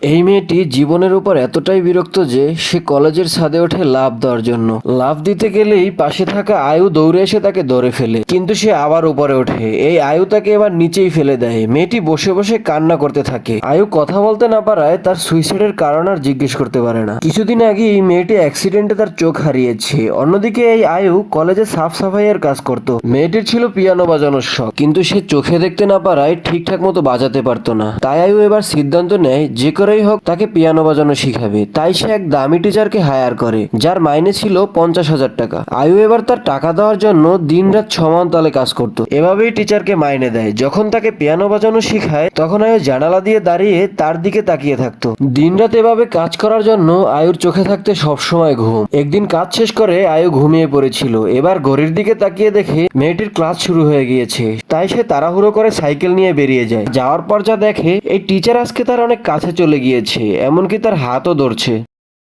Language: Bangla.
এই মেয়েটি জীবনের উপর এতটাই বিরক্ত যে সে কলেজের ছাদে ওঠে লাফ দেওয়ার জন্য। লাফ দিতে গেলেই পাশে থাকা আয়ু দৌড়ে এসে তাকে ধরে ফেলে, কিন্তু সে আবার উপরে ওঠে। এই আয়ু তাকে এবার নিচেই ফেলে দেয়। মেয়েটি বসে বসে কান্না করতে থাকে। আয়ু কথা বলতে না পারায় তার সুইসাইডের কারণ আর জিজ্ঞেস করতে পারে না। কিছুদিন আগে এই মেয়েটি অ্যাক্সিডেন্টে তার চোখ হারিয়েছে। অন্যদিকে এই আয়ু কলেজে সাফ সাফাইয়ের কাজ করত। মেয়েটির ছিল পিয়ানো বাজানোর শখ, কিন্তু সে চোখে দেখতে না পারায় ঠিকঠাক মতো বাজাতে পারতো না। তাই আয়ু এবার সিদ্ধান্ত নেয় যে করেই হোক তাকে পিয়ানো বাজানো শিখাবে। তাই সে এক দামি টিচারকে হায়ার করে, যার মাইনে ছিল 50,000 টাকা। আয়ু এবার তার টাকা দেওয়ার জন্য দিনরাত সমান তালে কাজ করত। এভাবেই টিচারকে মাইনে দেয়। যখন তাকে পিয়ানো বাজানো শিখায় তখন আয়ু জানালা দিয়ে দাঁড়িয়ে তার দিকে তাকিয়ে থাকতো। দিনরাত এভাবে কাজ করার জন্য আয়ুর চোখে থাকতে সবসময় ঘুম। একদিন কাজ শেষ করে আয়ু ঘুমিয়ে পড়েছিল। এবার ঘড়ির দিকে তাকিয়ে দেখে মেয়েটির ক্লাস শুরু হয়ে গিয়েছে। তাই সে তাড়াহুড়ো করে সাইকেল নিয়ে বেরিয়ে যায়। যাওয়ার পর যা দেখে, এই টিচার আজকে তার অনেক কাছে চলে গিয়েছে, এমনকি তার হাতও ধরছে।